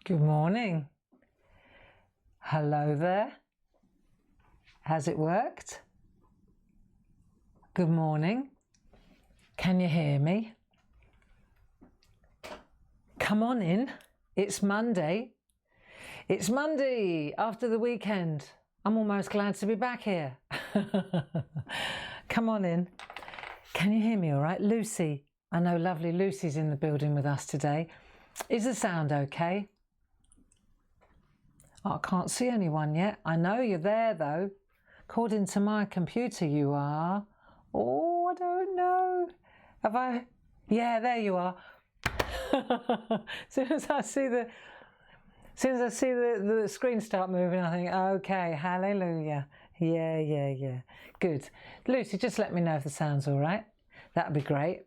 Good morning. Hello there. Has it worked? Good morning. Can you hear me? Come on in. It's Monday. It's Monday after the weekend. I'm almost glad to be back here. Come on in. Can you hear me all right? Lucy. I know lovely Lucy's in the building with us today. Is the sound okay? Oh, I can't see anyone yet. I know you're there though. According to my computer you are. Oh, I don't know. Have I? Yeah, there you are. As soon as I see the screen start moving, I think, okay, hallelujah. Yeah. Good. Lucy, just let me know if the sound's all right. That'd be great.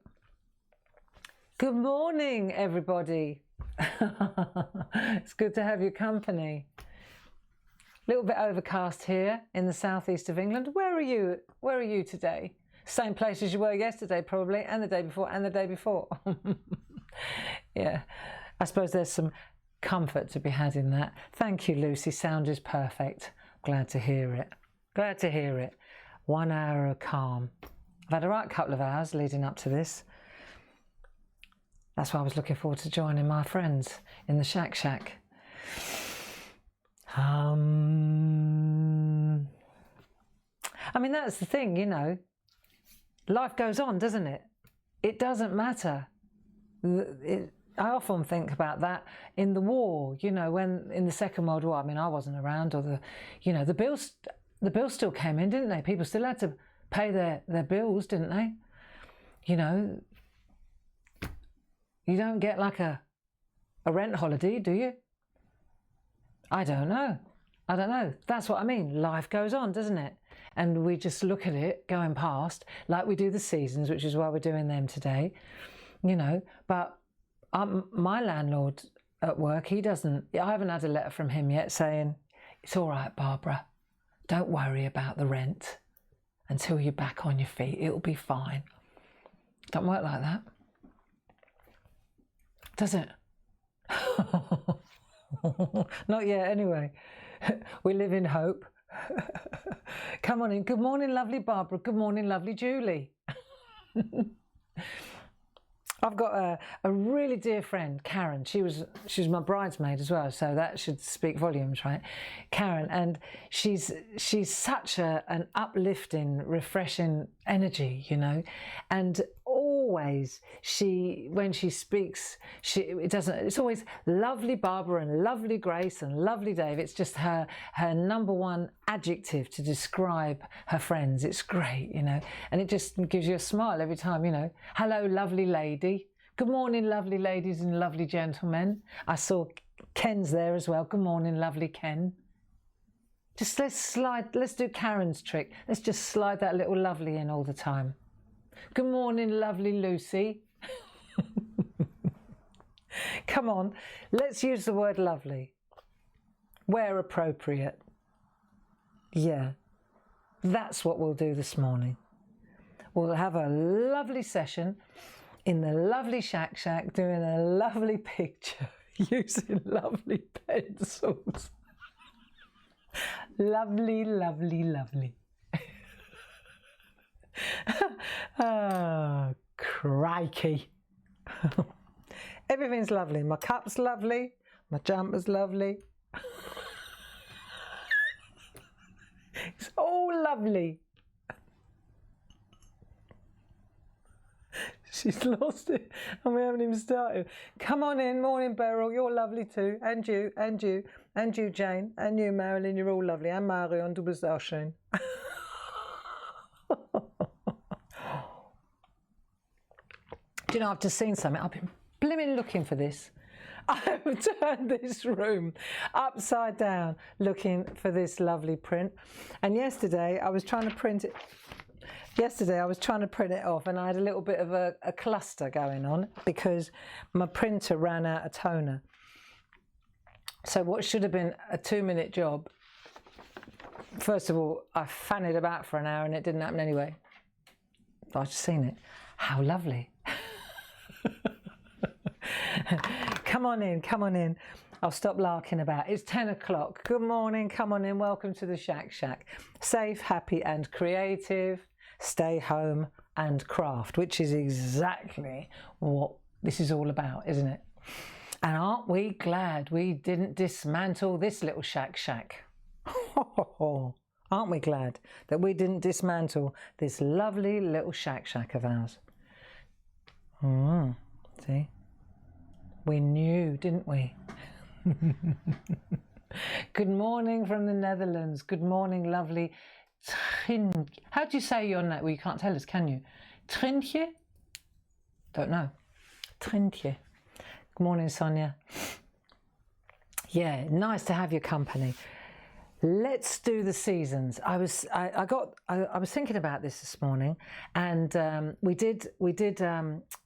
Good morning, everybody. It's good to have your company. A little bit overcast here in the southeast of England. Where are you? Where are you today? Same place as you were yesterday, probably, and the day before, and the day before. Yeah, I suppose there's some comfort to be had in that. Thank you, Lucy. Sound is perfect. Glad to hear it. Glad to hear it. 1 hour of calm. I've had a right couple of hours leading up to this. That's why I was looking forward to joining my friends in the SHAC. I mean, that's the thing, you know. Life goes on, doesn't it? It doesn't matter. I often think about that in the war, you know, when in the Second World War, I mean, I wasn't around, or the bills still came in, didn't they? People still had to pay their bills, didn't they? You know, you don't get like a rent holiday, do you? I don't know. That's what I mean. Life goes on, doesn't it? And we just look at it going past, like we do the seasons, which is why we're doing them today, you know. But my landlord at work, I haven't had a letter from him yet saying, it's all right, Barbara, don't worry about the rent until you're back on your feet. It'll be fine. Don't work like that. Does it? Not yet, anyway. We live in hope. Come on in. Good morning, lovely Barbara. Good morning, lovely Julie. I've got a really dear friend, Karen. She was my bridesmaid as well, so that should speak volumes, right? Karen, and she's such an uplifting, refreshing energy, you know, and always when she speaks, it's always lovely Barbara and lovely Grace and lovely Dave. It's just her number one adjective to describe her friends. It's great, you know, and it just gives you a smile every time, you know. Hello, lovely lady. Good morning, lovely ladies and lovely gentlemen. I saw Ken's there as well. Good morning, lovely Ken. Just let's do Karen's trick. Let's just slide that little lovely in all the time. Good morning, lovely Lucy. Come on, let's use the word lovely where appropriate. Yeah, that's what we'll do this morning. We'll have a lovely session in the lovely SHAC doing a lovely picture using lovely pencils. Lovely, lovely, lovely. Oh, crikey. Everything's lovely. My cup's lovely. My jumper's lovely. It's all lovely. She's lost it and we haven't even started. Come on in. Morning, Beryl. You're lovely too. And you, and you, and you, Jane. And you, Marilyn. You're all lovely. And Marion, du bist auch schön. Do you know, I've just seen something. I've been blimmin' looking for this. I've turned this room upside down looking for this lovely print. And yesterday I was trying to print it. Yesterday I was trying to print it off and I had a little bit of a cluster going on because my printer ran out of toner. So what should have been a 2-minute job, first of all, I fanned about for an hour and it didn't happen anyway. I've just seen it. How lovely. come on in, come on in. I'll stop larking about. It's 10 o'clock. Good morning, come on in. Welcome to the Shack. Safe, happy and creative. Stay home and craft, which is exactly what this is all about, isn't it? And aren't we glad we didn't dismantle this little shack? Aren't we glad that we didn't dismantle this lovely little shack of ours? See? We knew, didn't we? Good morning from the Netherlands. Good morning, lovely Trin. How do you say your name? Well, you can't tell us, can you? Trintje? Don't know. Trintje. Good morning, Sonia. Yeah, nice to have your company. Let's do the seasons. I was thinking about this morning, and we did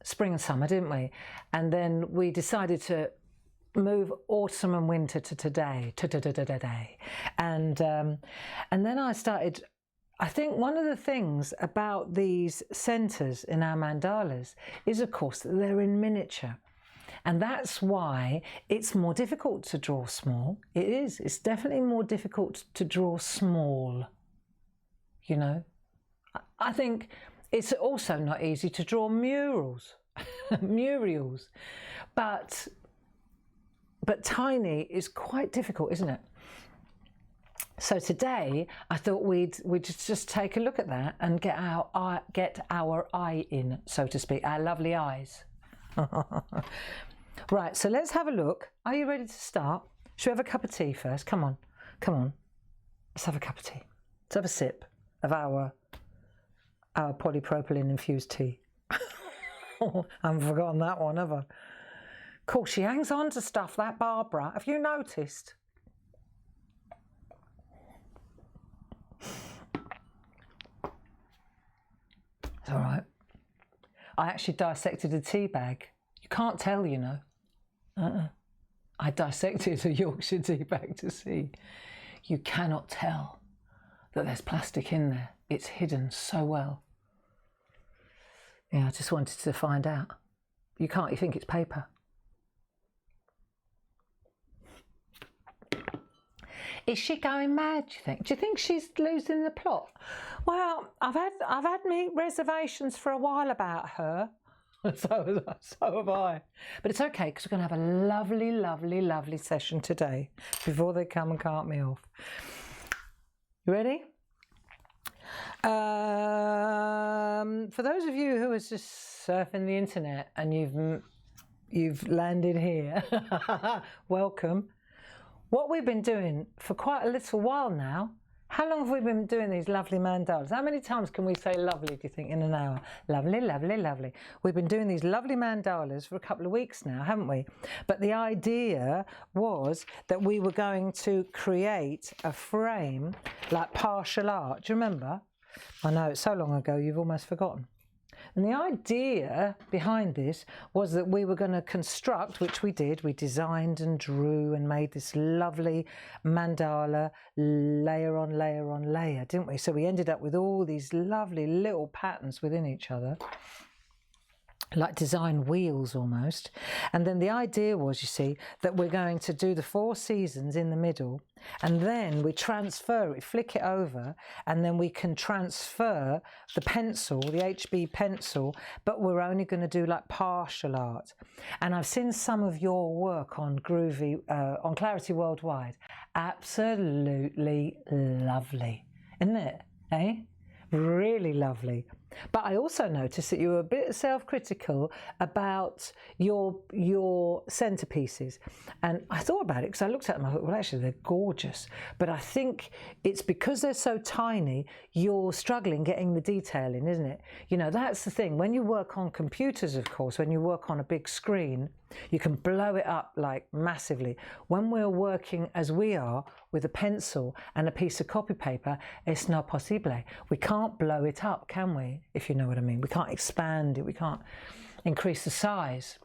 spring and summer, didn't we? And then we decided to move autumn and winter to today. And then I started. I think one of the things about these centres in our mandalas is, of course, that they're in miniature. And that's why it's more difficult to draw small. It is. It's definitely more difficult to draw small. You know, I think it's also not easy to draw murals, but tiny is quite difficult, isn't it? So today I thought we'd just take a look at that and get our eye in, so to speak, our lovely eyes. Right, so let's have a look. Are you ready to start? Should we have a cup of tea first? Come on. Let's have a cup of tea. Let's have a sip of our polypropylene infused tea. I haven't forgotten that one, have I? Of course, she hangs on to stuff, that Barbara. Have you noticed? It's all right. I actually dissected a tea bag. You can't tell, you know. I dissected a Yorkshire tea bag to see. You cannot tell that there's plastic in there. It's hidden so well. Yeah, I just wanted to find out. You can't, you think it's paper. Is she going mad, do you think? Do you think she's losing the plot? Well, I've had me reservations for a while about her. So have I. But it's okay, because we're going to have a lovely session today before they come and cart me off. You ready? For those of you who are just surfing the internet and you've landed here, welcome. What we've been doing for quite a little while now. How long have we been doing these lovely mandalas? How many times can we say lovely, do you think, in an hour? Lovely. We've been doing these lovely mandalas for a couple of weeks now, haven't we? But the idea was that we were going to create a frame like partial art. Do you remember? I know, it's so long ago, you've almost forgotten. And the idea behind this was that we were going to construct, which we did, we designed and drew and made this lovely mandala layer on layer, didn't we? So we ended up with all these lovely little patterns within each other, like design wheels almost. And then the idea was, you see, that we're going to do the 4 seasons in the middle, and then we transfer it, flick it over, and then we can transfer the pencil, the HB pencil, but we're only going to do like partial art. And I've seen some of your work on on Clarity Worldwide. Absolutely lovely, isn't it? Eh? Really lovely. But I also noticed that you were a bit self-critical about your centerpieces, and I thought about it because I looked at them. I thought, well, actually, they're gorgeous. But I think it's because they're so tiny, you're struggling getting the detail in, isn't it? You know, that's the thing. When you work on computers, of course, when you work on a big screen, you can blow it up like massively. When we're working as we are with a pencil and a piece of copy paper, it's not possible. We can't blow it up, can we? If you know what I mean. We can't expand it. We can't increase the size.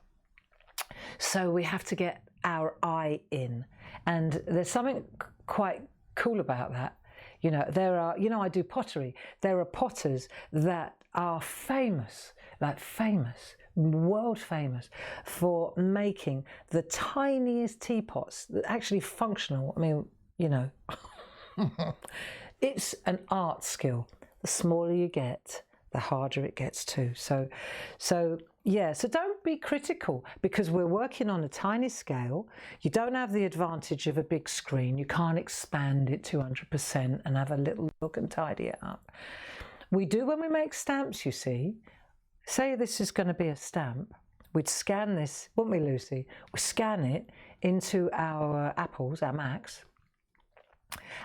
So we have to get our eye in. And there's something quite cool about that. You know, there are, you know, I do pottery. There are potters that are famous, like famous world famous for making the tiniest teapots that actually functional. I mean, you know, it's an art skill. The smaller you get, the harder it gets too. So don't be critical, because we're working on a tiny scale. You don't have the advantage of a big screen. You can't expand it 200% and have a little look and tidy it up. We do when we make stamps, you see. Say this is going to be a stamp. We'd scan this, wouldn't we, Lucy? We scan it into our apples, our Macs,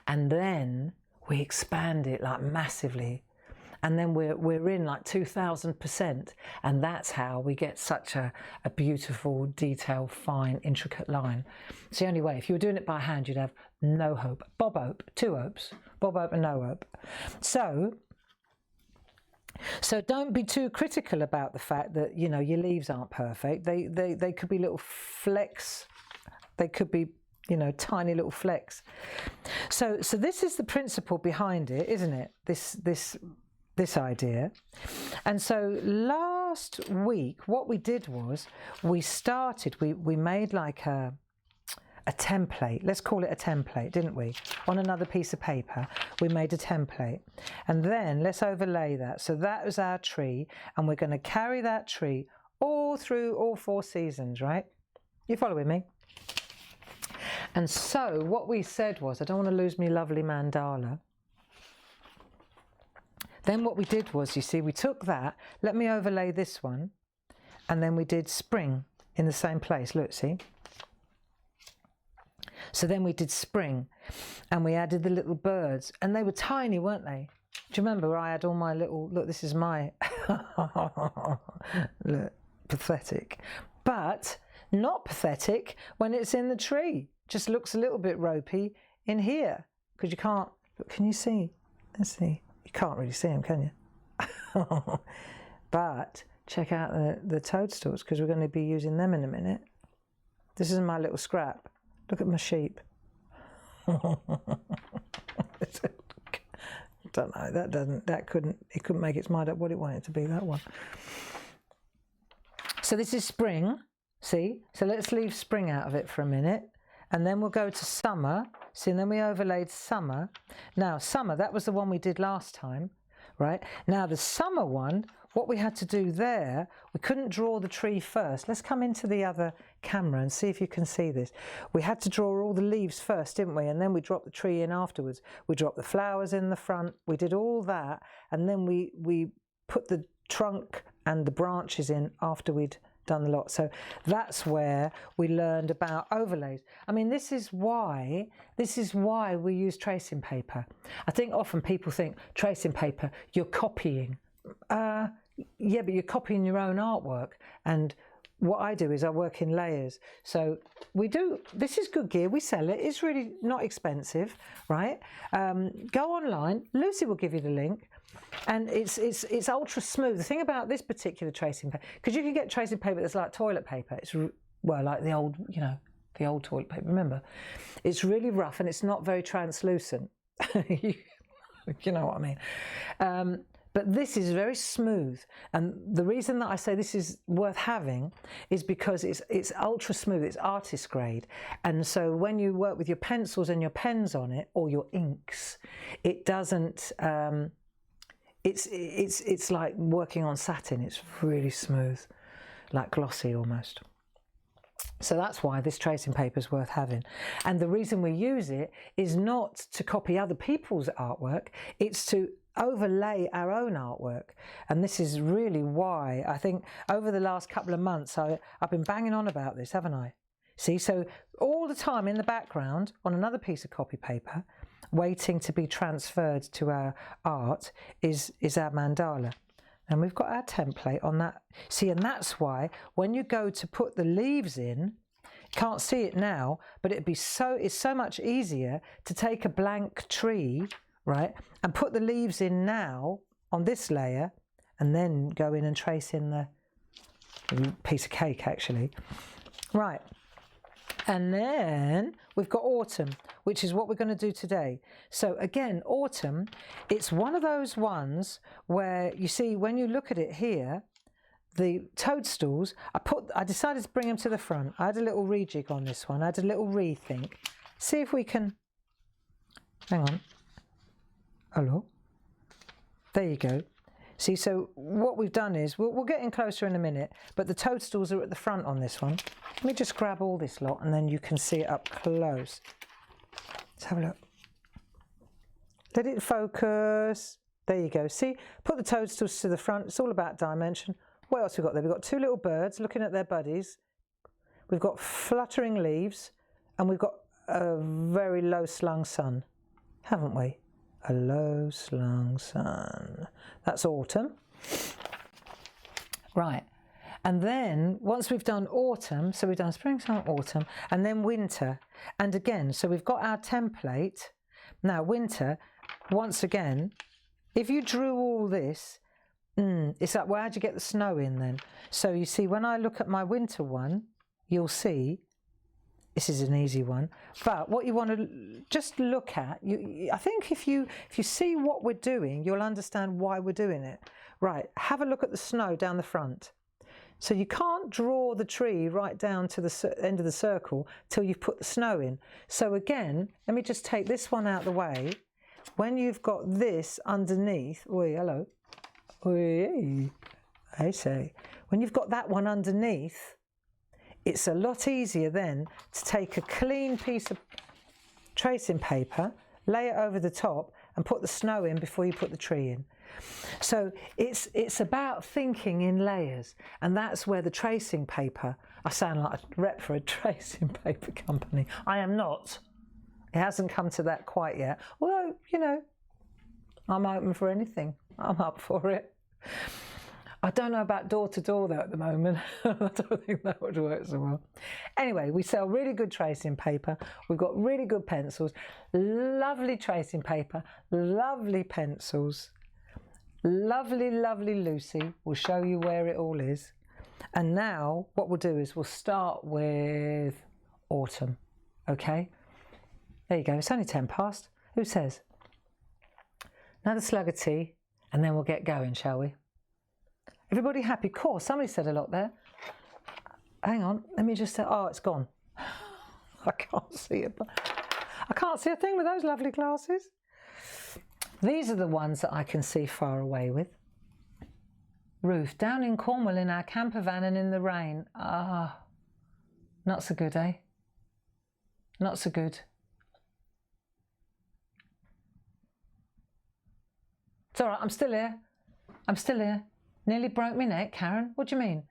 and then we expand it like massively. And then we're in like 2000%, and that's how we get such a beautiful, detailed, fine, intricate line. It's the only way. If you were doing it by hand, you'd have no hope. Bob Hope, 2 hopes. Bob Hope and no hope. So don't be too critical about the fact that, you know, your leaves aren't perfect. They could be little flecks. They could be, you know, tiny little flecks. So this is the principle behind it, isn't it? This idea. And so last week what we did was we made like a template. Let's call it a template, didn't we? On another piece of paper we made a template, and then let's overlay that. So that was our tree, and we're going to carry that tree all through all 4 seasons, right? You following me? And so what we said was, I don't want to lose me lovely mandala. Then what we did was, you see, we took that, let me overlay this one, and then we did spring in the same place. Look, see? So then we did spring, and we added the little birds, and they were tiny, weren't they? Do you remember where I had all my little, look, this is my, look, pathetic. But not pathetic when it's in the tree. Just looks a little bit ropey in here, because you can't, look, can you see? Let's see. You can't really see them, can you? But check out the toadstools, because we're going to be using them in a minute. This is my little scrap. Look at my sheep. Don't know. It couldn't make its mind up what it wanted to be, that one. So this is spring. See? So let's leave spring out of it for a minute. And then we'll go to summer. See, and then we overlaid summer. Now, summer, that was the one we did last time, right? Now, the summer one, what we had to do there, we couldn't draw the tree first. Let's come into the other camera and see if you can see this. We had to draw all the leaves first, didn't we? And then we dropped the tree in afterwards. We dropped the flowers in the front. We did all that. And then we put the trunk and the branches in after we'd done the lot. So that's where we learned about overlays. I mean, this is why we use tracing paper. I think often people think tracing paper, you're copying. Yeah, but you're copying your own artwork. And what I do is I work in layers. So this is good gear, we sell it. It's really not expensive, right? Go online, Lucy will give you the link. And it's ultra smooth. The thing about this particular tracing paper, because you can get tracing paper that's like toilet paper. It's, well, like the old, you know, the old toilet paper, remember? It's really rough and it's not very translucent. You know what I mean? But this is very smooth, and the reason that I say this is worth having is because it's ultra smooth, it's artist grade, and so when you work with your pencils and your pens on it, or your inks, it doesn't, it's like working on satin. It's really smooth, like glossy almost. So that's why this tracing paper is worth having. And the reason we use it is not to copy other people's artwork, it's to overlay our own artwork. And this is really why I think over the last couple of months I've been banging on about this, haven't I? See, so all the time in the background on another piece of copy paper, waiting to be transferred to our art, is our mandala. And we've got our template on that. See, and that's why when you go to put the leaves in, you can't see it now, but it's so much easier to take a blank tree, right, and put the leaves in now on this layer, and then go in and trace in the piece of cake, actually. Right. And then we've got autumn, which is what we're going to do today. So again, autumn, it's one of those ones where you see when you look at it here, the toadstools, I decided to bring them to the front. I had a little rejig on this one. I had a little rethink. See if we can, hang on. Hello. There you go. See, so what we've done is, we'll get in closer in a minute, but the toadstools are at the front on this one. Let me just grab all this lot and then you can see it up close. Let's have a look. Let it focus. There you go. See, put the toadstools to the front. It's all about dimension. What else have we got there? We've got two little birds looking at their buddies. We've got fluttering leaves and we've got a very low slung sun, haven't we? A low slung sun. That's autumn. Right. And then once we've done autumn, so we've done spring, summer, autumn, and then winter. And again, so we've got our template. Now winter, once again, if you drew all this, it's like, well, how'd you get the snow in then? So you see, when I look at my winter one, you'll see, this is an easy one. But what you want to just look at, I think if you see what we're doing, you'll understand why we're doing it. Right, have a look at the snow down the front. So you can't draw the tree right down to the end of the circle till you've put the snow in. So again, let me just take this one out of the way. When you've got this underneath, oi, hello. Oi, I say. When you've got that one underneath, it's a lot easier then to take a clean piece of tracing paper, lay it over the top and put the snow in before you put the tree in. So it's about thinking in layers, and that's where the tracing paper, I sound like a rep for a tracing paper company. I am not. It hasn't come to that quite yet. Although, you know, I'm open for anything. I'm up for it. I don't know about door to door though at the moment. I don't think that would work so well. Anyway, we sell really good tracing paper. We've got really good pencils, lovely tracing paper, lovely pencils, lovely, lovely Lucy will show you where it all is. And now what we'll do is we'll start with autumn, okay? There you go, it's only 10 past. Who says? Another slug of tea and then we'll get going, shall we? Everybody happy? Cool, somebody said a lot there. Hang on, let me just say, oh, it's gone. I can't see it. I can't see a thing with those lovely glasses. These are the ones that I can see far away with. Ruth, down in Cornwall in our camper van and in the rain. Ah, not so good, eh? Not so good. It's all right, I'm still here. I'm still here. Nearly broke my neck, Karen. What do you mean?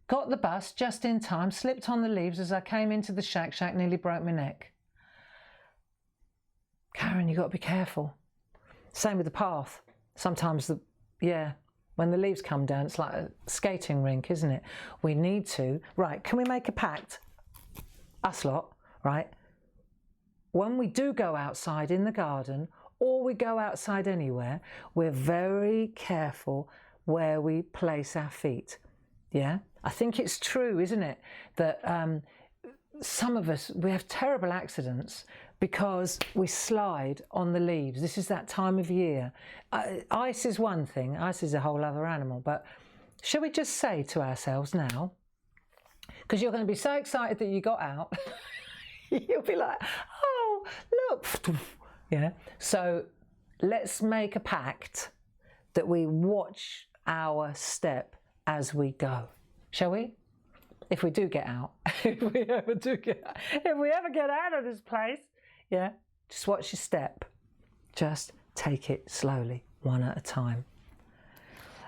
Got the bus just in time, slipped on the leaves as I came into the shack, nearly broke my neck. Karen, you got to be careful. Same with the path. Sometimes when the leaves come down, it's like a skating rink, isn't it? We need to, right, can we make a pact? Us lot, right? When we do go outside in the garden, or we go outside anywhere, we're very careful where we place our feet. Yeah, I think it's true, isn't it, that some of us, we have terrible accidents because we slide on the leaves. This is that time of year. Ice is one thing, ice is a whole other animal, but shall we just say to ourselves now, because you're going to be so excited that you got out, you'll be like, oh, look, yeah. So let's make a pact that we watch our step as we go, shall we? If we do get out, if we ever get out of this place, yeah, just watch your step. Just take it slowly, one at a time.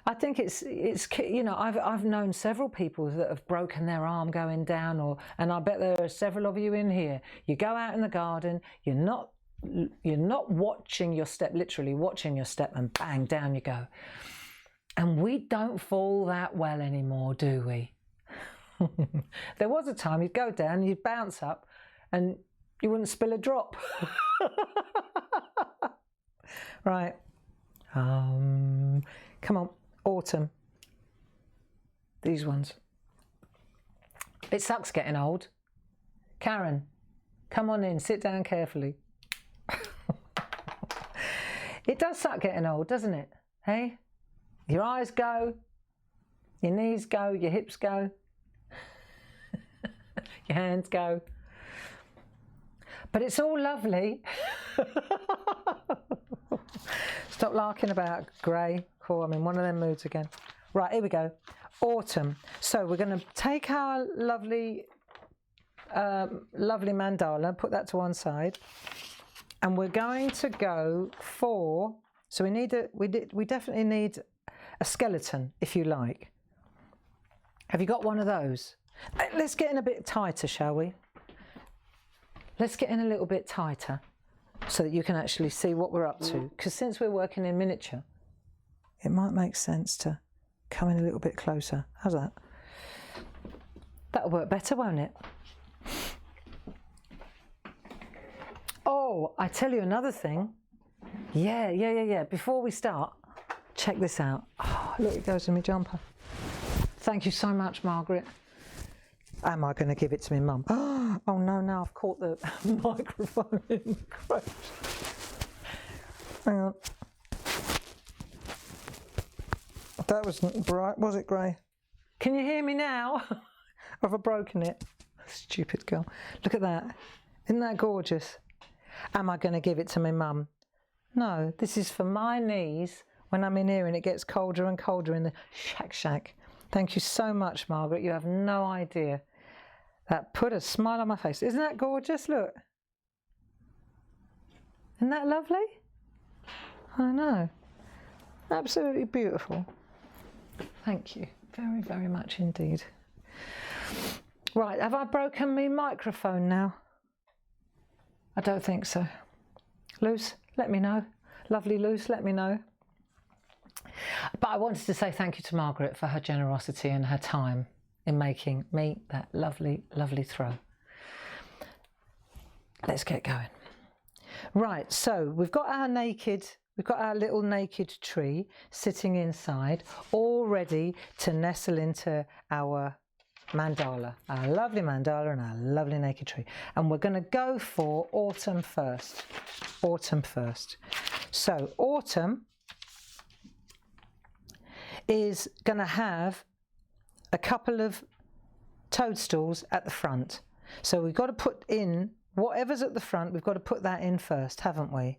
I think it's you know, I've known several people that have broken their arm going down, and I bet there are several of you in here. You go out in the garden, you're not watching your step, literally watching your step, and bang, down you go. And we don't fall that well anymore, do we? There was a time you'd go down, you'd bounce up, and you wouldn't spill a drop. Right. Come on, autumn. These ones. It sucks getting old. Karen, come on in, sit down carefully. It does suck getting old, doesn't it? Hey? Your eyes go, Your knees go, your hips go, your hands go. But it's all lovely. Stop larking about, Gray. Cool, I'm in one of them moods again. Right, here we go. Autumn. So we're going to take our lovely mandala, put that to one side, and we're going to go for, so we definitely need a skeleton, if you like. Have you got one of those? Let's get in a bit tighter, shall we? Let's get in a little bit tighter so that you can actually see what we're up to, because since we're working in miniature, it might make sense to come in a little bit closer. How's that? That'll work better, won't it? Oh, I tell you another thing. Yeah. Before we start, check this out. Oh, look, it goes in my jumper. Thank you so much, Margaret. Am I going to give it to my mum? Oh no, now I've caught the microphone in the crotch. Hang on. That wasn't bright, was it, Gray? Can you hear me now? Have I broken it? Stupid girl. Look at that. Isn't that gorgeous? Am I going to give it to my mum? No, this is for my knees when I'm in here and it gets colder and colder in the SHAC. Thank you so much, Margaret. You have no idea. That put a smile on my face. Isn't that gorgeous? Look. Isn't that lovely? I know. Absolutely beautiful. Thank you very, very much indeed. Right, have I broken my microphone now? I don't think so. Luce, let me know. Lovely Luce, let me know. But I wanted to say thank you to Margaret for her generosity and her time in making me that lovely, lovely throw. Let's get going. Right, so we've got our little naked tree sitting inside, all ready to nestle into our mandala, our lovely mandala and our lovely naked tree. And we're going to go for autumn first. Autumn first. So autumn is going to have a couple of toadstools at the front. So we've got to put in whatever's at the front, we've got to put that in first, haven't we?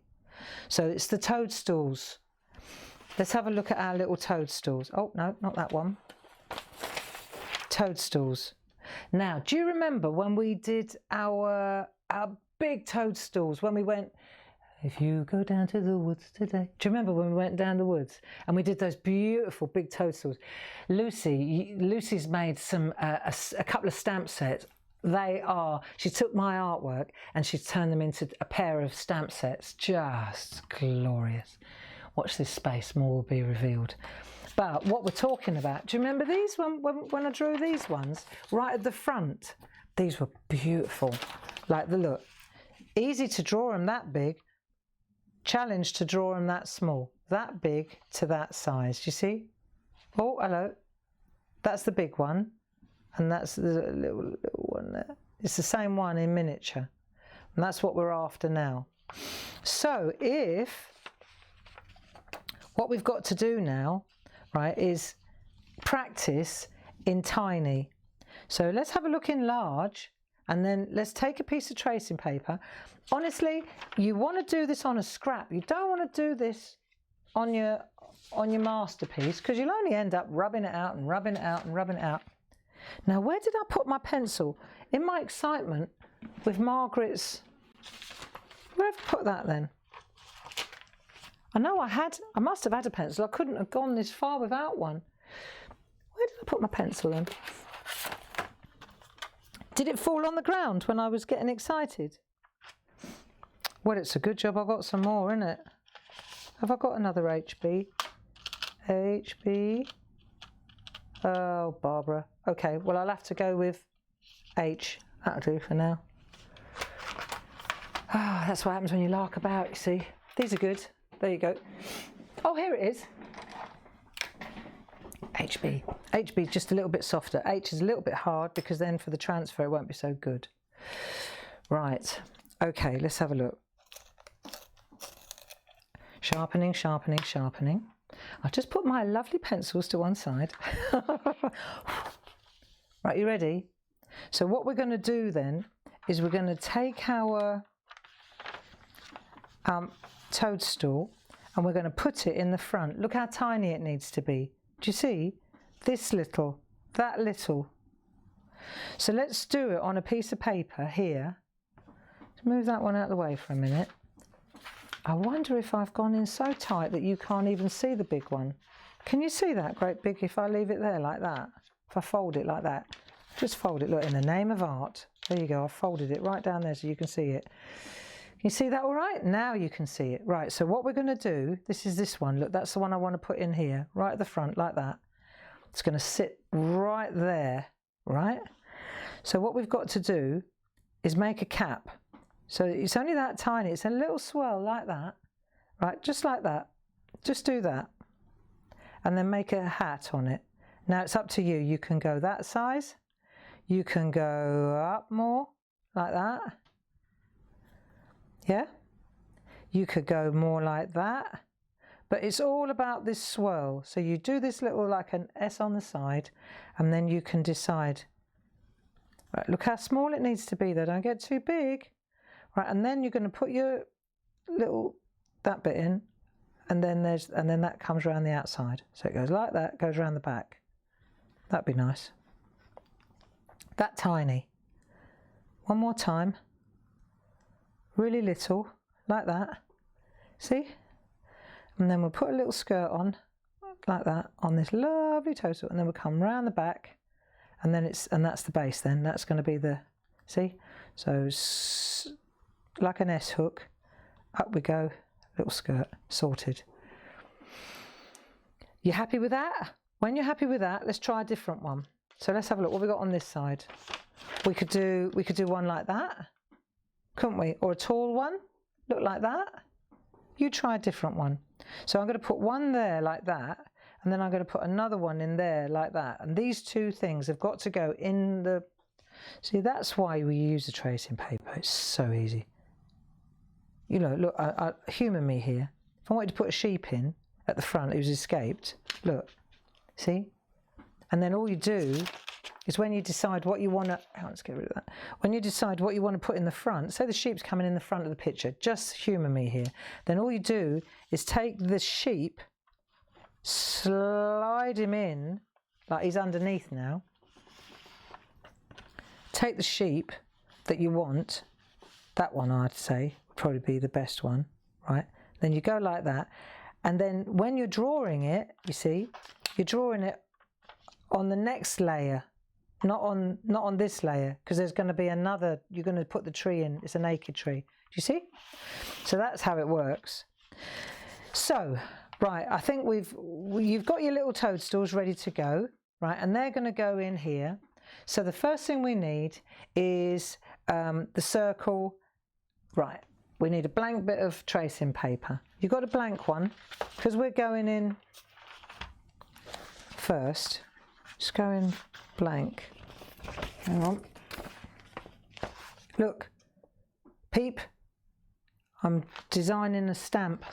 So it's the toadstools. Let's have a look at our little toadstools. Oh, no, not that one. Toadstools. Now, do you remember when we did our big toadstools, when we went, if you go down to the woods today? Do you remember when we went down the woods and we did those beautiful big toadstools? Lucy's made a couple of stamp sets. She took my artwork and she's turned them into a pair of stamp sets. Just glorious. Watch this space, more will be revealed. But what we're talking about, do you remember these when I drew these ones right at the front? These were beautiful. Like the look. Easy to draw them that big. Challenge to draw them that small. That big to that size. Do you see? Oh, hello. That's the big one. And that's the little one there. It's the same one in miniature. And that's what we're after now. So what we've got to do now, right, is practice in tiny. So let's have a look in large, and then let's take a piece of tracing paper. Honestly, you want to do this on a scrap. You don't want to do this on your masterpiece, because you'll only end up rubbing it out and rubbing it out and rubbing it out. Now, where did I put my pencil? In my excitement with Margaret's, where have I put that then? I know I must have had a pencil. I couldn't have gone this far without one. Where did I put my pencil in? Did it fall on the ground when I was getting excited? Well, it's a good job I got some more, isn't it? Have I got another HB? HB. Oh, Barbara. Okay, well, I'll have to go with H. That'll do for now. Ah, that's what happens when you lark about, you see. These are good. There you go. Oh, here it is. HB. HB is just a little bit softer. H is a little bit hard because then for the transfer it won't be so good. Right. Okay, let's have a look. Sharpening, sharpening, sharpening. I'll just put my lovely pencils to one side. Right, you ready? So what we're going to do then is we're going to take our toadstool and we're going to put it in the front. Look how tiny it needs to be. Do you see? This little, that little. So let's do it on a piece of paper here. Let's move that one out of the way for a minute. I wonder if I've gone in so tight that you can't even see the big one. Can you see that great big if I leave it there like that? If I fold it like that. Just fold it, look, in the name of art. There you go, I've folded it right down there so you can see it. Can you see that all right? Now you can see it. Right, so what we're going to do, this is this one. Look, that's the one I want to put in here, right at the front, like that. It's going to sit right there, right? So what we've got to do is make a cap. So it's only that tiny, it's a little swirl like that, right, just like that, just do that, and then make a hat on it. Now it's up to you, you can go that size, you can go up more, like that, yeah, you could go more like that, but it's all about this swirl. So you do this little like an S on the side, and then you can decide, right, look how small it needs to be though, don't get too big. Right, and then you're going to put your little, that bit in, and then that comes around the outside. So it goes like that, goes around the back. That'd be nice. That tiny. One more time. Really little, like that. See? And then we'll put a little skirt on, like that, on this lovely toadstool, and then we'll come round the back, and then that's the base then. That's going to be the, see? So, like an S hook, up we go, little skirt, sorted. You happy with that? When you're happy with that, let's try a different one. So let's have a look what we got on this side. We could do one like that, couldn't we? Or a tall one, look like that. You try a different one. So I'm going to put one there like that, and then I'm going to put another one in there like that. And these two things have got to go in the, see, that's why we use the tracing paper. It's so easy. You know, look, humour me here. If I wanted to put a sheep in at the front who's escaped, look, see? And then all you do is when you decide what you want to, oh, let's get rid of that. When you decide what you want to put in the front, say the sheep's coming in the front of the picture, just humour me here. Then all you do is take the sheep, slide him in, like he's underneath now. Take the sheep that you want, that one I'd say, probably be the best one, right? Then you go like that, and then when you're drawing it, you see, you're drawing it on the next layer, not on this layer, because there's going to be another, you're going to put the tree in, it's a naked tree. Do you see? So that's how it works. So, right, I think you've got your little toadstools ready to go, right, and they're going to go in here. So the first thing we need is the circle, right. We need a blank bit of tracing paper. You've got a blank one, because we're going in first. Just go in blank. Hang on. Look, peep, I'm designing a stamp.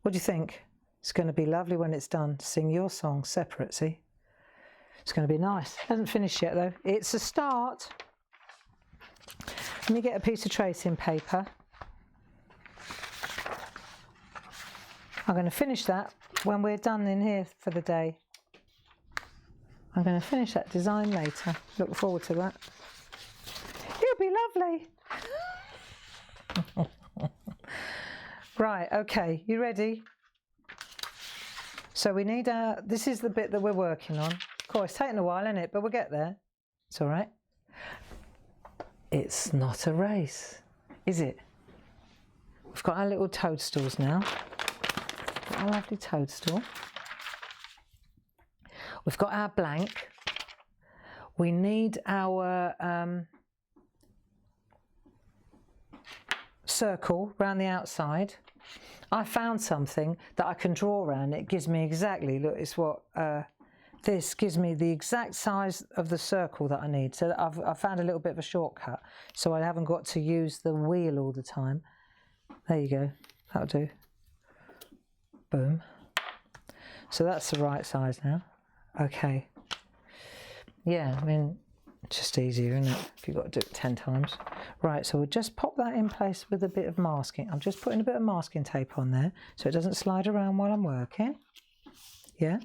What do you think? It's going to be lovely when it's done. Sing your song separate, see? It's going to be nice. Hasn't finished yet though. It's a start. Let me get a piece of tracing paper. I'm going to finish that when we're done in here for the day. I'm going to finish that design later. Look forward to that. It'll be lovely. Right, okay, you ready? So we need this is the bit that we're working on. Of course, it's taking a while, isn't it? But we'll get there. It's all right. It's not a race, is it? We've got our little toadstools now. Our lovely toadstool. We've got our blank. We need our circle around the outside. I found something that I can draw around. It gives me exactly, look, it's what, this gives me the exact size of the circle that I need. So I've found a little bit of a shortcut, so I haven't got to use the wheel all the time. There you go, that'll do. Boom. So that's the right size now. Okay. Yeah, I mean, it's just easier, isn't it? If you've got to do it 10 times. Right, so we'll just pop that in place with a bit of masking. I'm just putting a bit of masking tape on there so it doesn't slide around while I'm working. Yeah.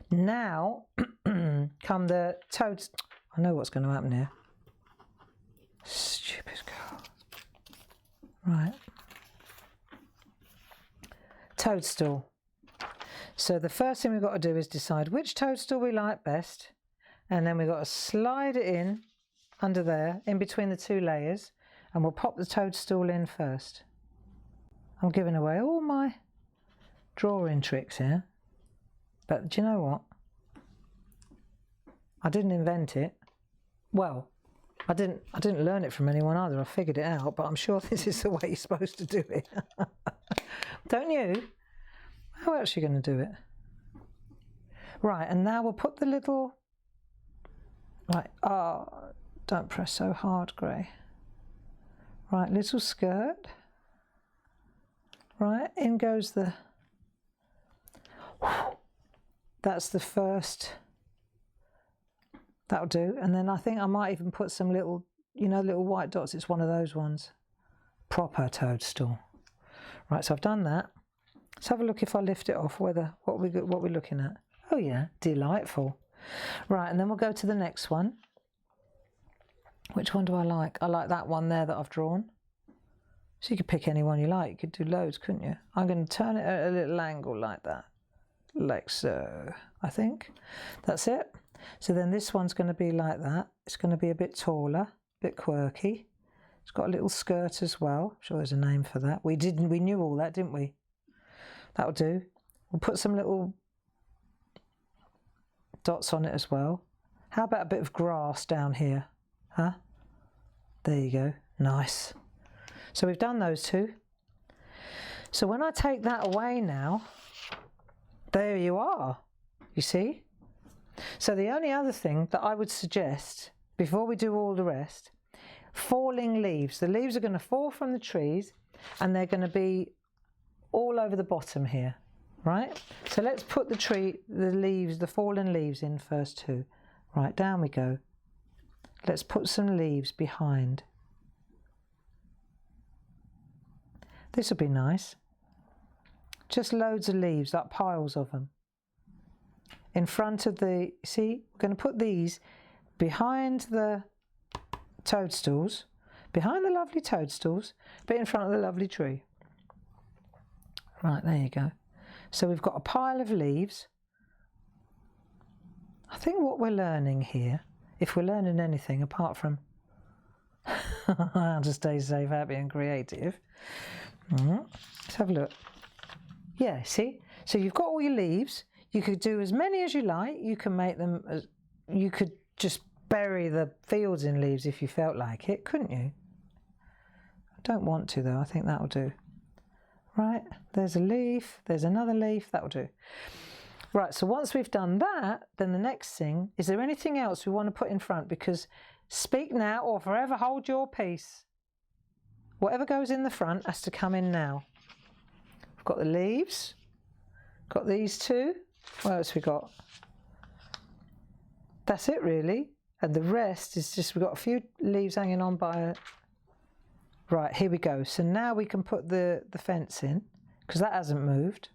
Now, come the toads. I know what's going to happen here. Stupid girl. Right. Toadstool. So the first thing we've got to do is decide which toadstool we like best, and then we've got to slide it in under there, in between the two layers, and we'll pop the toadstool in first. I'm giving away all my drawing tricks here, but do you know what? I didn't invent it. Well, I didn't learn it from anyone either. I figured it out, but I'm sure this is the way you're supposed to do it. Don't you? How else are you going to do it? Right, and now we'll put the little... Right, don't press so hard, Gray. Right, little skirt. Right, in goes the... That's the first... That'll do. And then I think I might even put some little, you know, little white dots. It's one of those ones. Proper toadstool. Right, so I've done that. Let's have a look if I lift it off, what we're looking at. Oh yeah, delightful. Right, and then we'll go to the next one. Which one do I like? I like that one there that I've drawn. So you could pick any one you like. You could do loads, couldn't you? I'm going to turn it at a little angle like that. Like so, I think. That's it. So then this one's going to be like that. It's going to be a bit taller, a bit quirky. It's got a little skirt as well. I'm sure there's a name for that. We knew all that, didn't we? That'll do. We'll put some little dots on it as well. How about a bit of grass down here? Huh? There you go. Nice. So we've done those two. So when I take that away now, there you are. You see? So the only other thing that I would suggest, before we do all the rest, falling leaves. The leaves are going to fall from the trees and they're going to be all over the bottom here, right? So let's put the fallen leaves in first too. Right, down we go. Let's put some leaves behind. This will be nice. Just loads of leaves, like piles of them. In front of the, see, we're going to put these behind the toadstools, behind the lovely toadstools, but in front of the lovely tree. Right, there you go. So we've got a pile of leaves. I think what we're learning here, if we're learning anything apart from how to stay safe, happy and creative. Let's have a look. Yeah, see? So you've got all your leaves. You could do as many as you like. You can make them, you could just bury the fields in leaves if you felt like it, couldn't you? I don't want to though, I think that'll do. Right, there's a leaf, there's another leaf, that'll do. Right, so once we've done that, then the next thing, is there anything else we want to put in front? Because speak now or forever hold your peace. Whatever goes in the front has to come in now. We've got the leaves, got these two. What else we got? That's it really. And the rest is just, we've got a few leaves hanging on by a... Right, here we go. So now we can put the fence in, because that hasn't moved.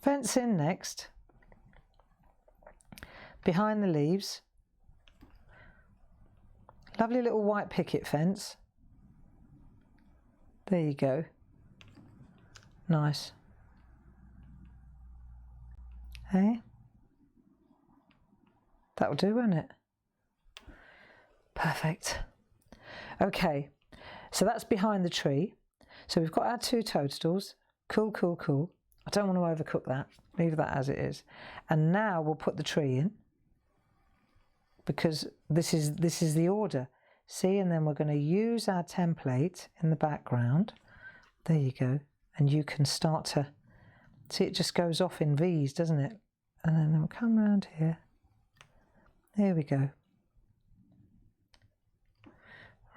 Fence in next. Behind the leaves. Lovely little white picket fence. There you go. Nice. Hey? That'll do, won't it? Perfect. Okay, so that's behind the tree. So we've got our two toadstools. Cool, cool, cool. I don't want to overcook that. Leave that as it is. And now we'll put the tree in, because this is the order. See, and then we're going to use our template in the background. There you go. And you can start to see it just goes off in V's, doesn't it? And then we'll come around here. There we go.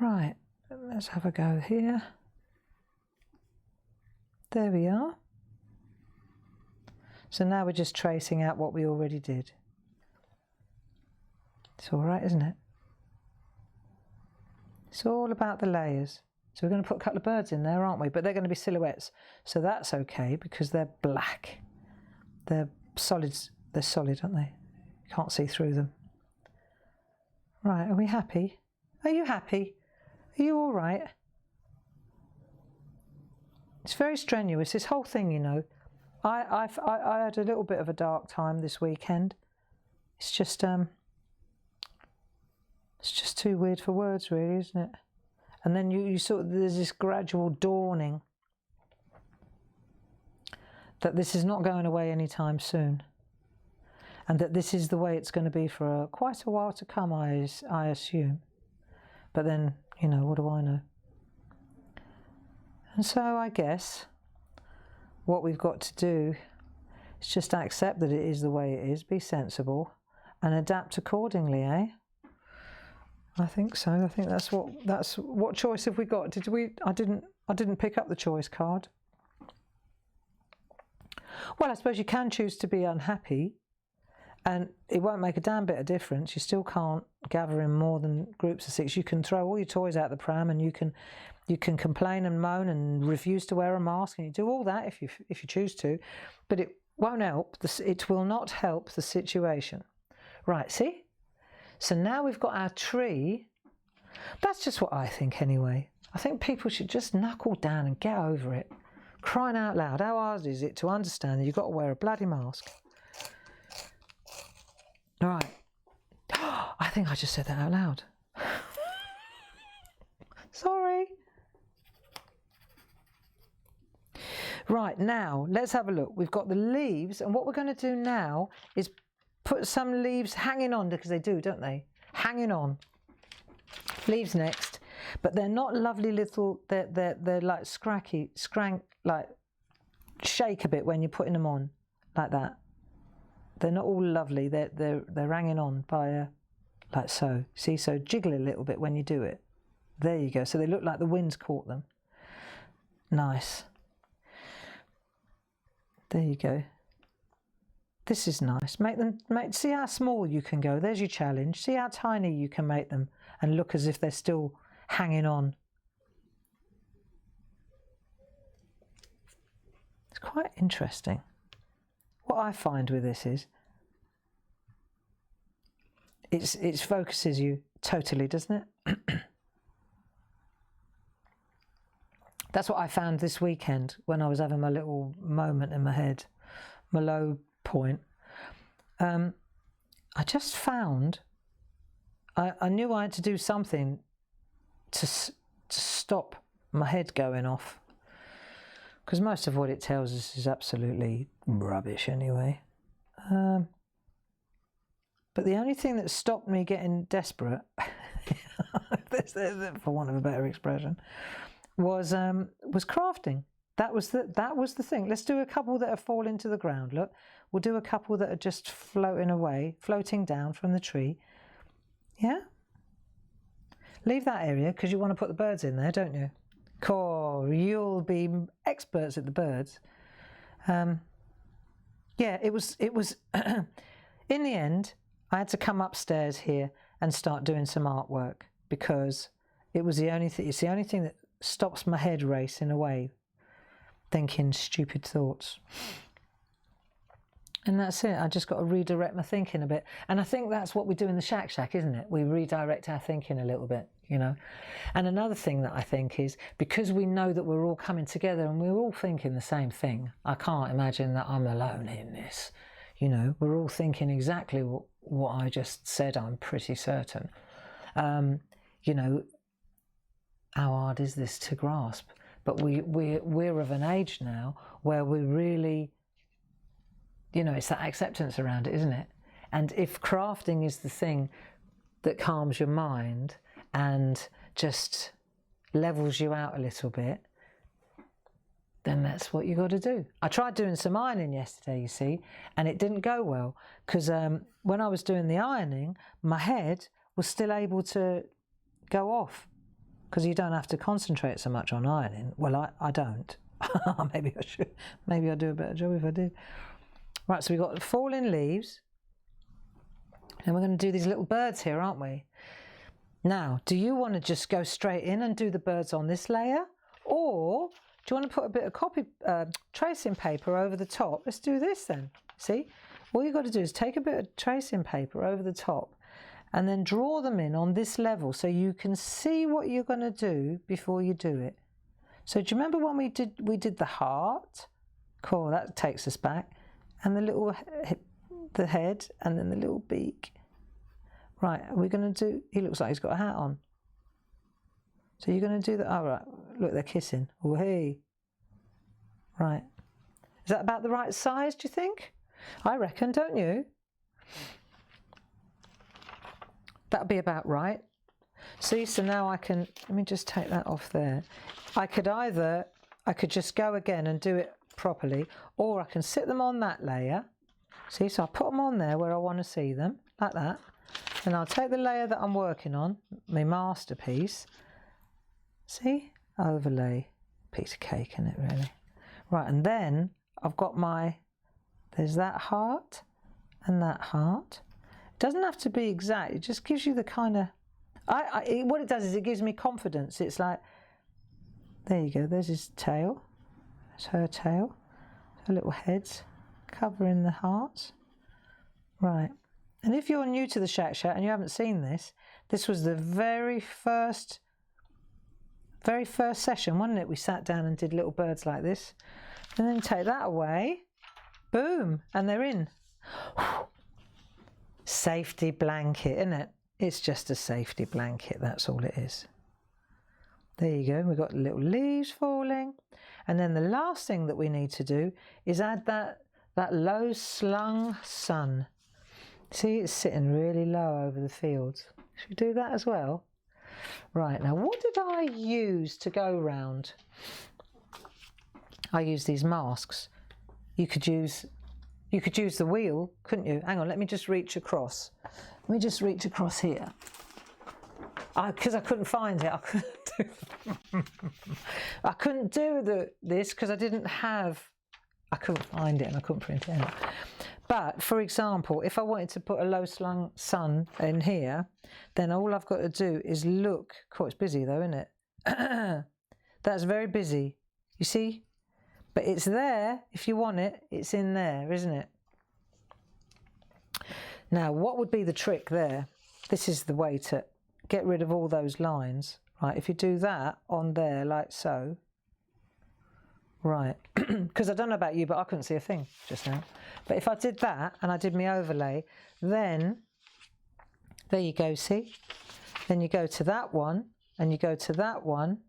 Right, let's have a go here. There we are. So now we're just tracing out what we already did. It's all right, isn't it? It's all about the layers. So we're going to put a couple of birds in there, aren't we? But they're going to be silhouettes. So that's okay because they're black. They're solids. They're solid, aren't they? You can't see through them. Right, are we happy? Are you happy? Are you all right? It's very strenuous, this whole thing, you know. I had a little bit of a dark time this weekend. It's just too weird for words, really, isn't it? And then you sort of, there's this gradual dawning that this is not going away anytime soon, and that this is the way it's going to be for quite a while to come, I assume. But then, you know, what do I know? And so I guess what we've got to do is just accept that it is the way it is, be sensible, and adapt accordingly, eh? I think so. I think that's what choice have we got? Did we? I didn't pick up the choice card. Well, I suppose you can choose to be unhappy, and it won't make a damn bit of difference. You still can't gather in more than groups of 6. You can throw all your toys out the pram, and you can complain and moan and refuse to wear a mask, and you do all that if you choose to, but it won't help. It will not help the situation. Right? See. So now we've got our tree. That's just what I think anyway. I think people should just knuckle down and get over it. Crying out loud, how hard is it to understand that you've got to wear a bloody mask? All right. I think I just said that out loud. Sorry. Right, now let's have a look. We've got the leaves, and what we're going to do now is put some leaves hanging on, because they do, don't they? Hanging on. Leaves next, but they're not lovely little. They're like like shake a bit when you're putting them on, like that. They're not all lovely. They're hanging on by like so. See, so jiggle a little bit when you do it. There you go. So they look like the wind's caught them. Nice. There you go. This is nice. See how small you can go. There's your challenge. See how tiny you can make them and look as if they're still hanging on. It's quite interesting. What I find with this is it focuses you totally, doesn't it? That's what I found this weekend when I was having my little moment in my head, my low point. I just found I knew I had to do something to stop my head going off, because most of what it tells us is absolutely rubbish anyway. But the only thing that stopped me getting desperate, for want of a better expression, was crafting. That was the thing. Let's do a couple that are falling to the ground. Look, we'll do a couple that are just floating down from the tree. Yeah? Leave that area because you want to put the birds in there, don't you? Cool. You'll be experts at the birds. Yeah, it was in the end, I had to come upstairs here and start doing some artwork, because it's the only thing that stops my head racing away, thinking stupid thoughts. And that's it. I just got to redirect my thinking a bit. And I think that's what we do in the SHAC, isn't it? We redirect our thinking a little bit, you know. And another thing that I think is, because we know that we're all coming together and we're all thinking the same thing, I can't imagine that I'm alone in this. You know, we're all thinking exactly what I just said, I'm pretty certain. You know, how hard is this to grasp? But we're of an age now where we really, you know, it's that acceptance around it, isn't it? And if crafting is the thing that calms your mind and just levels you out a little bit, then that's what you got to do. I tried doing some ironing yesterday, you see, and it didn't go well, because when I was doing the ironing, my head was still able to go off, because you don't have to concentrate so much on ironing. Well, I don't. Maybe I should. Maybe I'd do a better job if I did. Right, so we've got falling leaves. And we're going to do these little birds here, aren't we? Now, do you want to just go straight in and do the birds on this layer? Or do you want to put a bit of tracing paper over the top? Let's do this then. See? All you've got to do is take a bit of tracing paper over the top and then draw them in on this level so you can see what you're going to do before you do it. So do you remember when we did the heart? Cool, that takes us back. And the little the head and then the little beak. Right, are we going to do, he looks like he's got a hat on. So you're going to do that, all right, look, they're kissing. Oh, hey. Right. Is that about the right size, do you think? I reckon, don't you? That'll be about right. See, so now I can, let me just take that off there. I could just go again and do it properly, or I can sit them on that layer. See, so I put them on there where I want to see them, like that. And I'll take the layer that I'm working on, my masterpiece. See? Overlay. Piece of cake, isn't it, really? Right, and then I've got there's that heart and that heart. It doesn't have to be exact, it just gives you the kind of, what it does is it gives me confidence. It's like, there you go, there's his tail. There's her tail. Her little heads covering the hearts. Right. And if you're new to the SHAC and you haven't seen this, this was the very first session, wasn't it? We sat down and did little birds like this. And then take that away. Boom. And they're in. Safety blanket, isn't it? It's just a safety blanket. That's all it is. There you go. We've got little leaves falling. And then the last thing that we need to do is add that low slung sun. See, it's sitting really low over the fields. Should we do that as well? Right, now what did I use to go round? I used these masks. You could use the wheel, couldn't you? Hang on, let me just reach across. Let me just reach across here. Because I couldn't find it. I couldn't do this because I couldn't find it and I couldn't print it out. But, for example, if I wanted to put a low-slung sun in here, then all I've got to do is look. Cool, it's busy though, isn't it? That's very busy. You see? But it's there. If you want it, it's in there, isn't it? Now, what would be the trick there? This is the way to get rid of all those lines. Right, if you do that on there like so. Right, because I don't know about you, but I couldn't see a thing just now. But if I did that and I did my overlay, then there you go, see? Then you go to that one and you go to that one.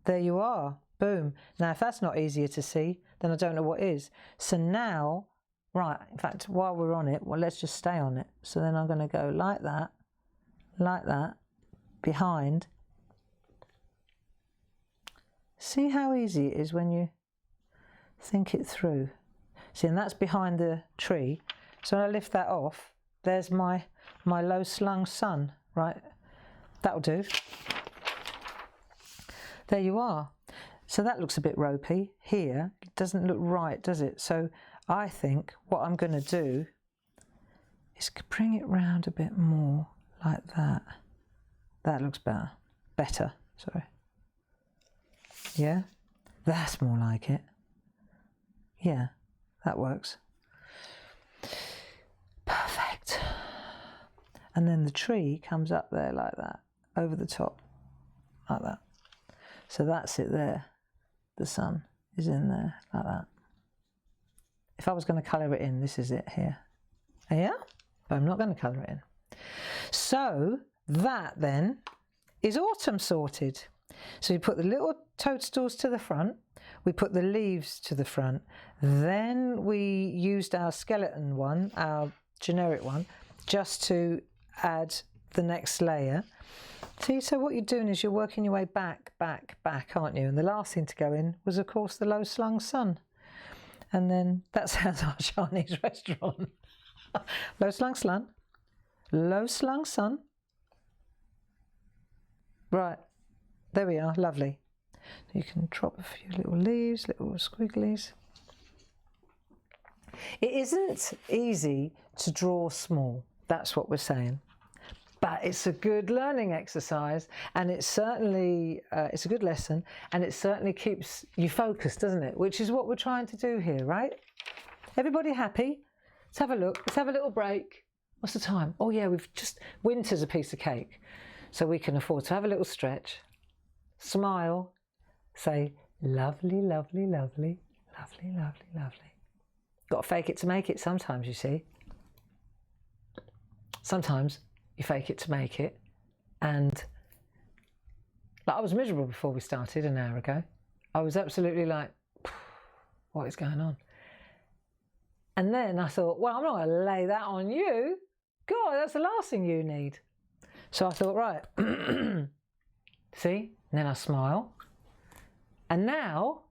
There you are, boom. Now, if that's not easier to see, then I don't know what is. So now, right, in fact, while we're on it, well, let's just stay on it. So then I'm going to go like that, behind. See how easy it is when you think it through. See, and that's behind the tree. So when I lift that off, there's my low slung sun, right? That'll do. There you are. So that looks a bit ropey here. It doesn't look right, does it? So I think what I'm going to do is bring it round a bit more like that. That looks better. Better, sorry. Yeah, that's more like it. Yeah, that works. Perfect. And then the tree comes up there like that, over the top, like that. So that's it there. The sun is in there, like that. If I was going to colour it in, this is it here. Yeah, but I'm not going to colour it in. So that then is autumn sorted. So we put the little toadstools to the front, we put the leaves to the front, then we used our skeleton one, our generic one, just to add the next layer. See, so what you're doing is you're working your way back, aren't you? And the last thing to go in was, of course, the low slung sun. And then that sounds like our Chinese restaurant. Low slung sun, low slung sun. Right. There we are, lovely. You can drop a few little leaves, little squigglies. It isn't easy to draw small, that's what we're saying. But it's a good learning exercise, and it's certainly, it's a good lesson, and it certainly keeps you focused, doesn't it? Which is what we're trying to do here, right? Everybody happy? Let's have a look, let's have a little break. What's the time? Oh yeah, winter's a piece of cake. So we can afford to have a little stretch, smile, say, lovely, lovely, lovely, lovely, lovely, lovely. Got to fake it to make it sometimes, you see. Sometimes you fake it to make it. And like, I was miserable before we started an hour ago. I was absolutely like, what is going on? And then I thought, well, I'm not going to lay that on you. God, that's the last thing you need. So I thought, right, see? And then I smile. And now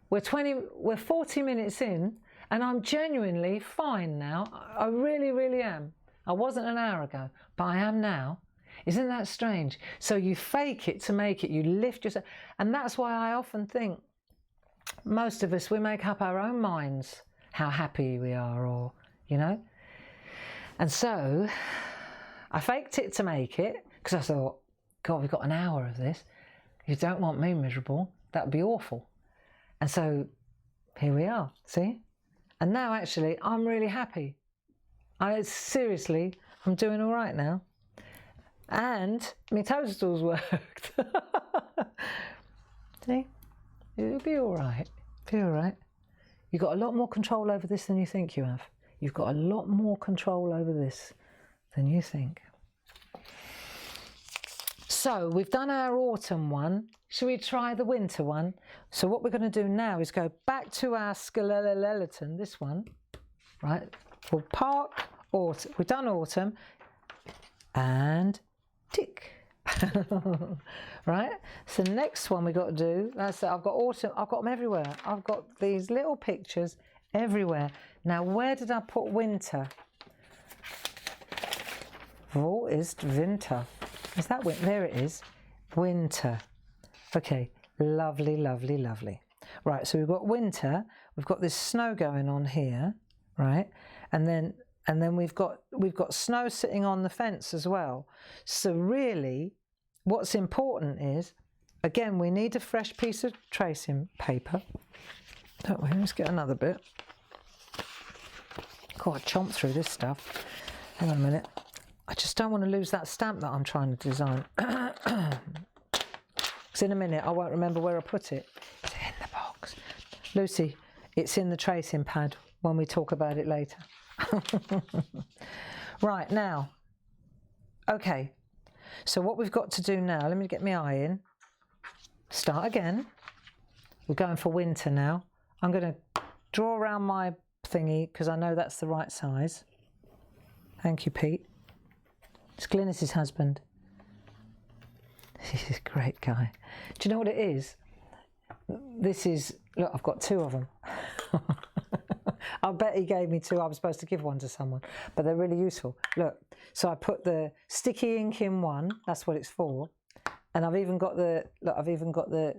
we're 40 minutes in, and I'm genuinely fine now. I really, really am. I wasn't an hour ago, but I am now. Isn't that strange? So you fake it to make it, you lift yourself. And that's why I often think most of us, we make up our own minds how happy we are, or, you know. And so I faked it to make it, because I thought, God, we've got an hour of this. You don't want me miserable. That would be awful. And so here we are, see? And now actually I'm really happy. Seriously, I'm doing all right now. And my toadstools worked. See? It'll be all right. Be all right. You've got a lot more control over this than you think you have. You've got a lot more control over this than you think. So we've done our autumn one. Should we try the winter one? So what we're going to do now is go back to our skeleton, this one, right? We'll park autumn. We've done autumn and tick. Right? So next one we've got to do, that's it. I've got autumn, I've got them everywhere. I've got these little pictures everywhere. Now, where did I put winter? Wo ist Winter? Is that winter? There it is. Winter. Okay. Lovely, lovely, lovely. Right. So we've got winter. We've got this snow going on here, right? And then we've got snow sitting on the fence as well. So really, what's important is, again, we need a fresh piece of tracing paper. Don't we? Let's get another bit. God, I chomped through this stuff. Hang on a minute. I just don't want to lose that stamp that I'm trying to design. Because in a minute I won't remember where I put it. It's in the box. Lucy, it's in the tracing pad when we talk about it later. Right, now. Okay. So what we've got to do now, let me get my eye in. Start again. We're going for winter now. I'm going to draw around my thingy because I know that's the right size. Thank you, Pete. It's Glynis's husband. He's a great guy. Do you know what it is? This is, look, I've got two of them. I bet he gave me two. I was supposed to give one to someone, but they're really useful. Look, so I put the sticky ink in one. That's what it's for. And I've even got the, look, I've even got the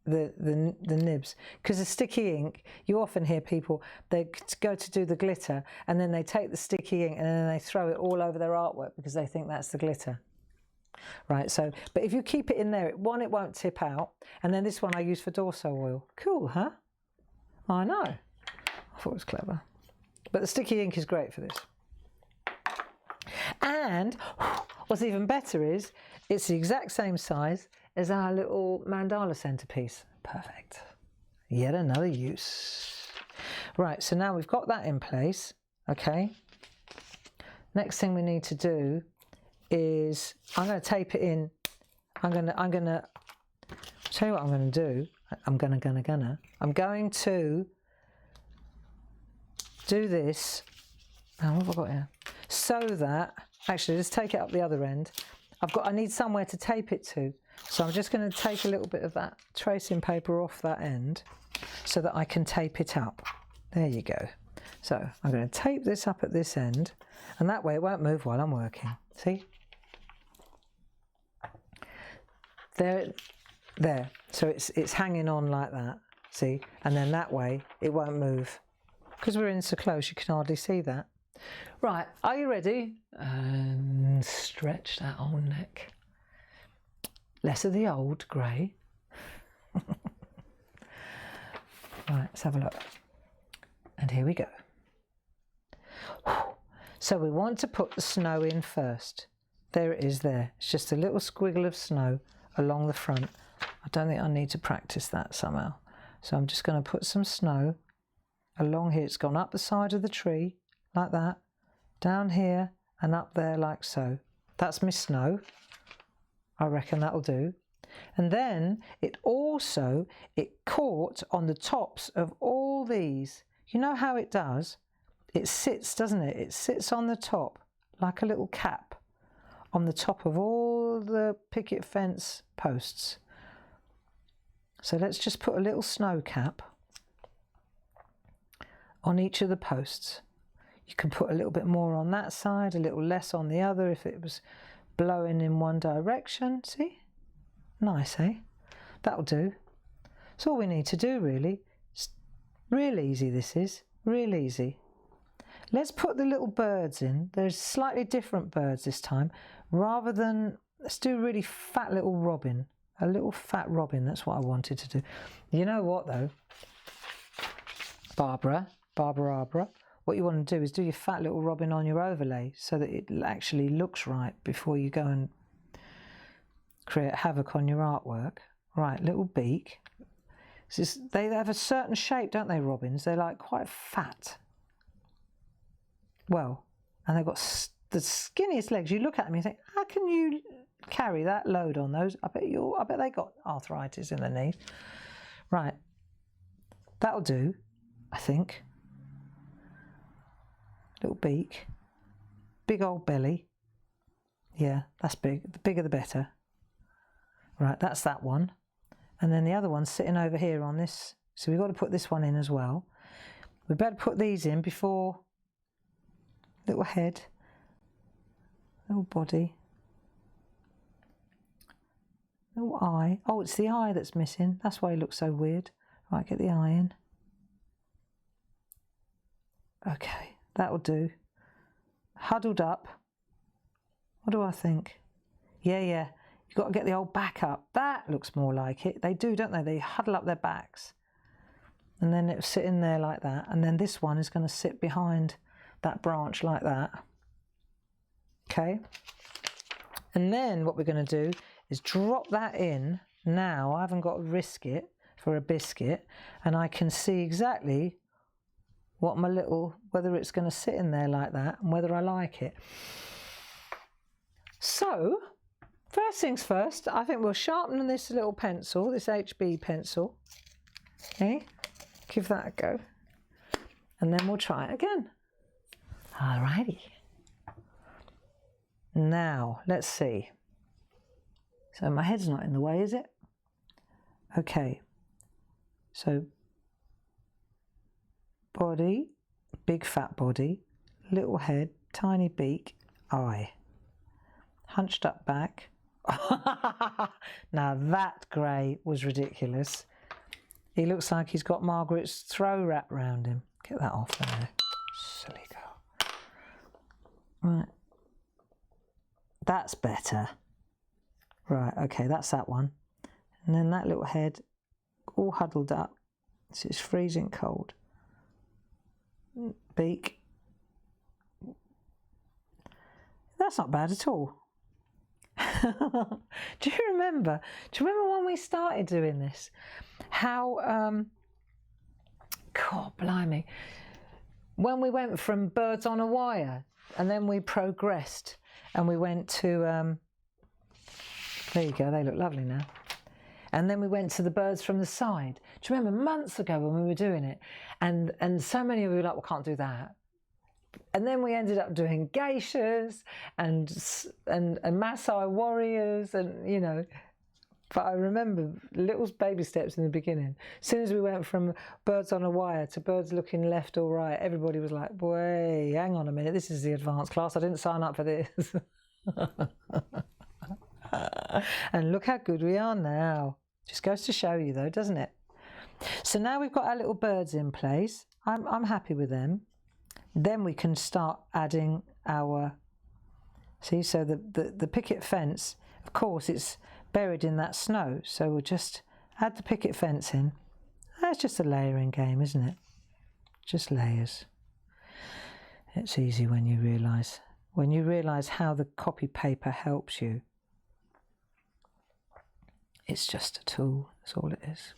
nibs, because the sticky ink, you often hear people, they go to do the glitter and then they take the sticky ink and then they throw it all over their artwork because they think that's the glitter, right? So, but if you keep it in there, one, it won't tip out, and then this one I use for dorso oil. Cool, huh? I know, I thought it was clever. But the sticky ink is great for this. And what's even better is it's the exact same size as our little mandala centerpiece. Perfect. Yet another use. Right, so now we've got that in place, okay? Next thing we need to do is, I'm going to tape it in. I'm going to tell you what I'm going to do. I'm going to do this. Now, what have I got here? So that, actually, let's take it up the other end. I need somewhere to tape it to. So I'm just going to take a little bit of that tracing paper off that end so that I can tape it up. There you go. So I'm going to tape this up at this end, and that way it won't move while I'm working. See? There. So it's hanging on like that. See? And then that way it won't move. because we're in so close you can hardly see that. Right, are you ready? And stretch that whole neck. Less of the old grey. Right, let's have a look. And here we go. So we want to put the snow in first. There it is there. It's just a little squiggle of snow along the front. I don't think I need to practice that somehow. So I'm just going to put some snow along here. It's gone up the side of the tree like that, down here and up there like so. That's my snow. I reckon that'll do. And then it caught on the tops of all these. You know how it does? It sits, doesn't it? It sits on the top like a little cap on the top of all the picket fence posts. So let's just put a little snow cap on each of the posts. You can put a little bit more on that side, a little less on the other if it was blowing in one direction. See? Nice, eh? That'll do. That's all we need to do, really. It's real easy, this is. Real easy. Let's put the little birds in. There's slightly different birds this time. Rather than, let's do a really fat little robin. A little fat robin, that's what I wanted to do. You know what, though? Barbara, what you want to do is do your fat little robin on your overlay so that it actually looks right before you go and create havoc on your artwork. Right, little beak. They have a certain shape, don't they, robins? They're like quite fat. Well, and they've got the skinniest legs. You look at them and you think, how can you carry that load on those? I bet they got arthritis in their knees. Right, that'll do, I think. Little beak, big old belly. Yeah, that's big. The bigger the better. Right, that's that one. And then the other one's sitting over here on this. So we've got to put this one in as well. We better put these in before. Little head, little body, little eye. Oh, it's the eye that's missing. That's why he looks so weird. Right, get the eye in. Okay, that'll do. Huddled up. What do I think? Yeah. You've got to get the old back up. That looks more like it. They do, don't they? They huddle up their backs. And then it'll sit in there like that. And then this one is going to sit behind that branch like that. Okay. And then what we're going to do is drop that in. Now I haven't got to risk it for a biscuit. And I can see exactly what my little, whether it's going to sit in there like that and whether I like it. So, first things first, I think we'll sharpen this little pencil, this HB pencil. Okay, give that a go. And then we'll try it again. Alrighty. Now, let's see. So my head's not in the way, is it? Okay. So, body, big fat body, little head, tiny beak, eye. Hunched up back. Now that grey was ridiculous. He looks like he's got Margaret's throw wrapped round him. Get that off there. Silly girl. Right. That's better. Right, okay, that's that one. And then that little head all huddled up. So it's freezing cold. Beak. That's not bad at all. Do you remember when we started doing this? How, God blimey, when we went from birds on a wire and then we progressed and we went to, there you go, they look lovely now. And then we went to the birds from the side. Do you remember months ago when we were doing it? And so many of you were like, well, can't do that. And then we ended up doing geishas and Maasai warriors and, you know, but I remember little baby steps in the beginning. As soon as we went from birds on a wire to birds looking left or right, everybody was like, wait, hang on a minute, this is the advanced class. I didn't sign up for this. And look how good we are now. Just goes to show you though, doesn't it? So now we've got our little birds in place. I'm happy with them. Then we can start adding our, see, so the picket fence, of course, it's buried in that snow. So we'll just add the picket fence in. That's just a layering game, isn't it? Just layers. It's easy when you realise how the copy paper helps you. It's just a tool, that's all it is.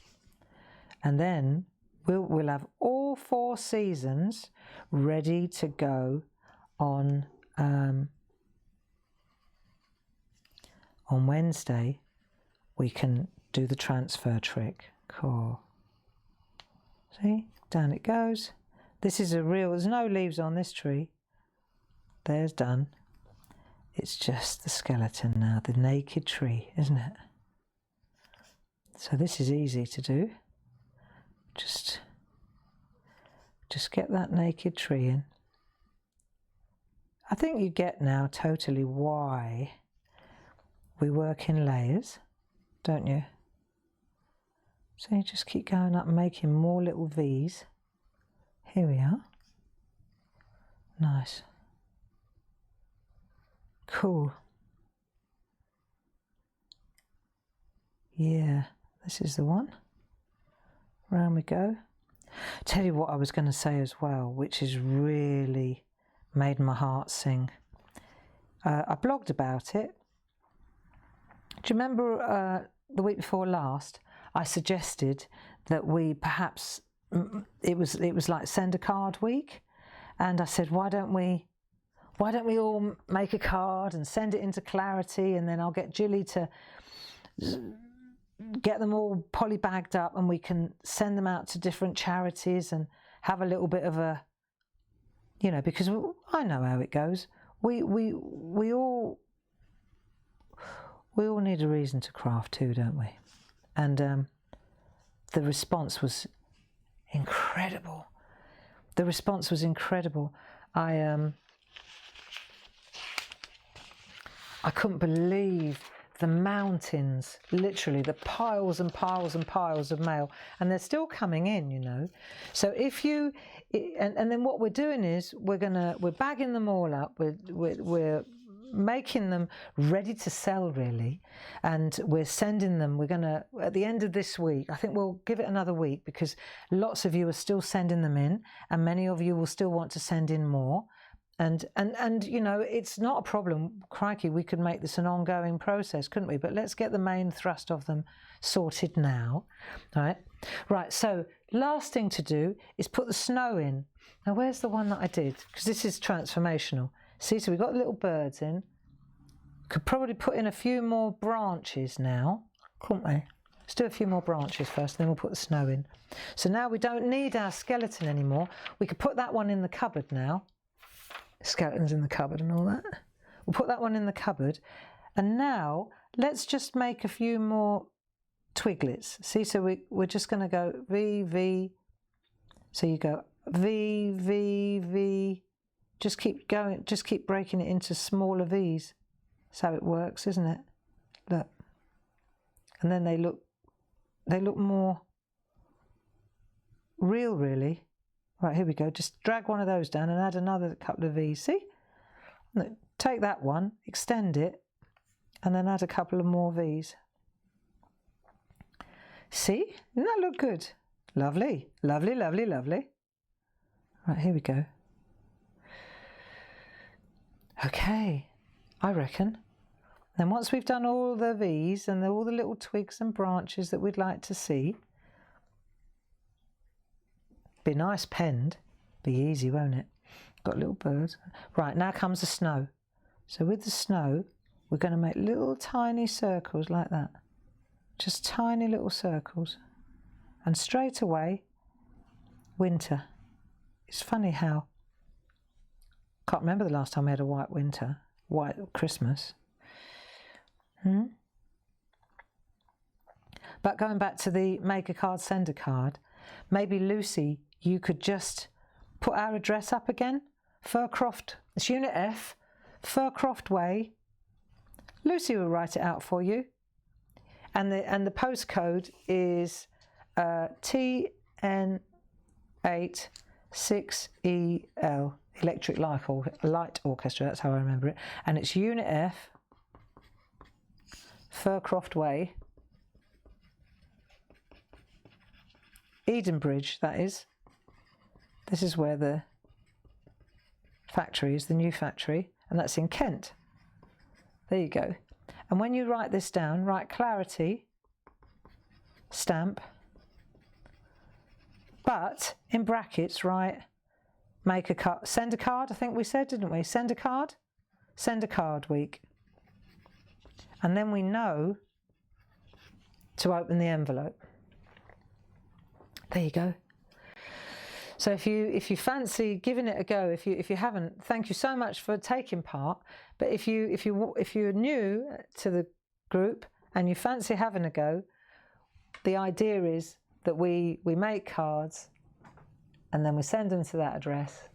And then we'll have all 4 seasons ready to go on Wednesday. We can do the transfer trick. Cool. See, down it goes. This is a real, there's no leaves on this tree. There's done. It's just the skeleton now, the naked tree, isn't it? So this is easy to do. Just get that naked tree in. I think you get now totally why we work in layers, don't you? So you just keep going up and making more little V's. Here we are. Nice. Cool. Yeah, this is the one. Round we go. Tell you what I was going to say as well, which has really made my heart sing. I blogged about it. Do you remember the week before last? I suggested that we perhaps it was like send a card week, and I said, why don't we all make a card and send it into Clarity, and then I'll get Jilly to get them all polybagged up and we can send them out to different charities and have a little bit of a, you know, because I know how it goes. We all need a reason to craft too, don't we? And the response was incredible. The response was incredible. I couldn't believe the mountains, literally the piles and piles and piles of mail, and they're still coming in, you know. So if you, and then what we're doing is we're bagging them all up. We're making them ready to sell, really, and we're sending them. We're gonna, at the end of this week, I think we'll give it another week, because lots of you are still sending them in, and many of you will still want to send in more. And you know, it's not a problem. Crikey, we could make this an ongoing process, couldn't we? But let's get the main thrust of them sorted now. All right. Right, so last thing to do is put the snow in. Now, where's the one that I did? Because this is transformational. See, so we've got little birds in. Could probably put in a few more branches now, couldn't we? Let's do a few more branches first, then we'll put the snow in. So now we don't need our skeleton anymore. We could put that one in the cupboard now. Skeletons in the cupboard and all that. We'll put that one in the cupboard. And now let's just make a few more twiglets. See, so we're just going to go V, V. So you go V, V, V. Just keep going, just keep breaking it into smaller V's. That's how it works, isn't it? Look. And then they look more real, really. Right, here we go. Just drag one of those down and add another couple of V's. See? Look, take that one, extend it, and then add a couple of more V's. See? Doesn't that look good? Lovely, lovely, lovely, lovely. Right, here we go. Okay, I reckon. Then once we've done all the V's and all the little twigs and branches that we'd like to see, be nice penned, be easy, won't it? Got little birds. Right, now comes the snow. So with the snow, we're going to make little tiny circles like that. Just tiny little circles. And straight away, winter. It's funny how, can't remember the last time we had a white winter, white Christmas. But going back to the make a card, send a card, maybe Lucy, you could just put our address up again. Fircroft, it's Unit F, Fircroft Way. Lucy will write it out for you. And the postcode is TF TN8 6EL, Electric Light Orchestra, that's how I remember it. And it's Unit F, Fircroft Way, Edenbridge, that is. This is where the factory is, the new factory, and that's in Kent. There you go. And when you write this down, write Clarity, stamp, but in brackets write send a card, I think we said, didn't we? Send a card week. And then we know to open the envelope. There you go. So if you fancy giving it a go, if you haven't, thank you so much for taking part. But if you're new to the group and you fancy having a go, the idea is that we make cards and then we send them to that address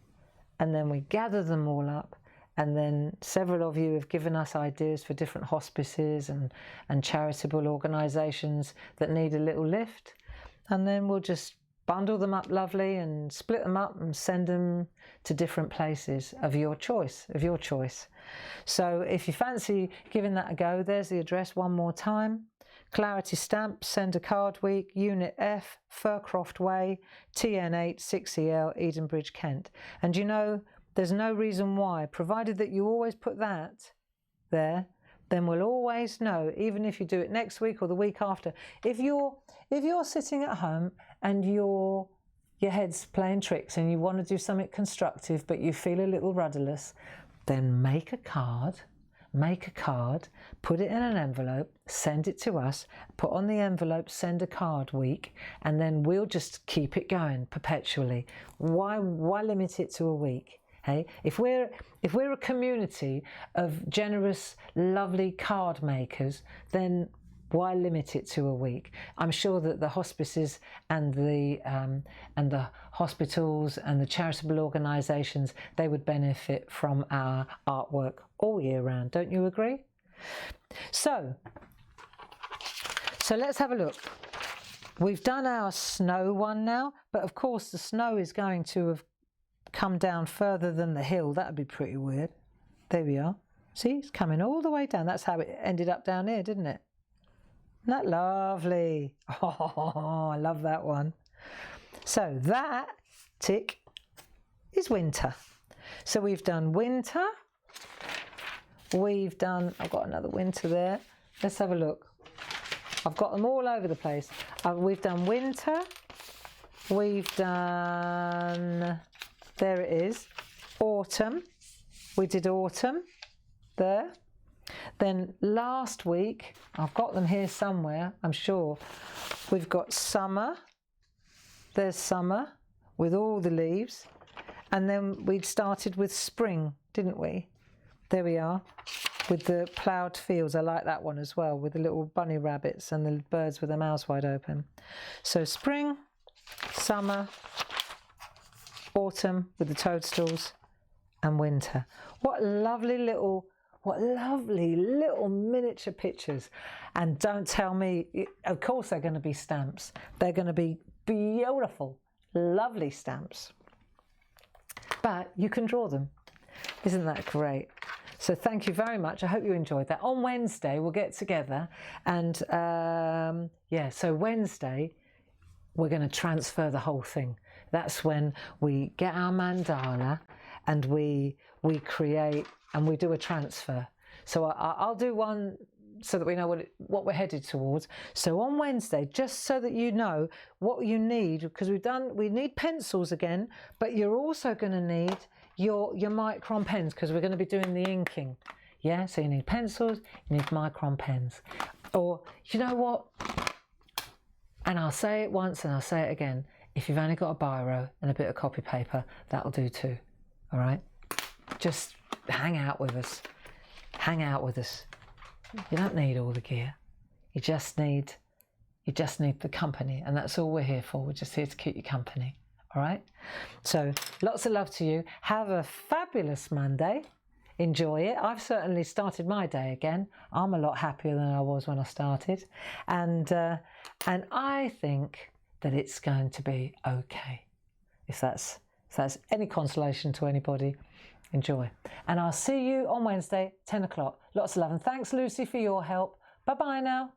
and then we gather them all up, and then several of you have given us ideas for different hospices and charitable organisations that need a little lift, and then we'll just bundle them up lovely and split them up and send them to different places of your choice. So if you fancy giving that a go, there's the address one more time. Clarity Stamp, Send a Card Week, Unit F, Fircroft Way, TN8 6EL, Edenbridge, Kent. And you know, there's no reason why, provided that you always put that there, then we'll always know, even if you do it next week or the week after. If you're sitting at home and your head's playing tricks and you want to do something constructive but you feel a little rudderless, then make a card, put it in an envelope, send it to us, put on the envelope, Send a Card Week, and then we'll just keep it going perpetually. Why limit it to a week? Hey, if we're a community of generous, lovely card makers, then why limit it to a week? I'm sure that the hospices and the hospitals and the charitable organisations, they would benefit from our artwork all year round. Don't you agree? So let's have a look. We've done our snow one now, but of course the snow is going to have come down further than the hill. That would be pretty weird. There we are. See, it's coming all the way down. That's how it ended up down here, didn't it? Isn't that lovely? Oh, I love that one. So that tick is winter. So we've done winter. I've got another winter there. Let's have a look. I've got them all over the place. We've done winter. We've done, there it is, autumn. We did autumn there. Then last week, I've got them here somewhere, I'm sure, we've got summer. There's summer with all the leaves. And then we started with spring, didn't we? There we are, with the ploughed fields. I like that one as well, with the little bunny rabbits and the birds with their mouths wide open. So spring, summer, autumn with the toadstools, and winter. What lovely little miniature pictures. And don't tell me, of course they're going to be stamps. They're going to be beautiful, lovely stamps. But you can draw them. Isn't that great? So thank you very much. I hope you enjoyed that. On Wednesday, we'll get together and yeah, so Wednesday, we're going to transfer the whole thing. That's when we get our mandala and we create and we do a transfer. So I'll do one so that we know what we're headed towards. So on Wednesday, just so that you know what you need, because we need pencils again, but you're also going to need your micron pens, because we're going to be doing the inking. Yeah, so you need pencils, you need micron pens. Or, you know what? And I'll say it once and I'll say it again. If you've only got a biro and a bit of copy paper, that'll do too. All right? Just hang out with us. Hang out with us. You don't need all the gear. You just need the company, and that's all we're here for. We're just here to keep you company. All right? So lots of love to you. Have a fabulous Monday. Enjoy it. I've certainly started my day again. I'm a lot happier than I was when I started. And I think that it's going to be okay. If that's any consolation to anybody, enjoy. And I'll see you on Wednesday, 10 o'clock. Lots of love. And thanks, Lucy, for your help. Bye-bye now.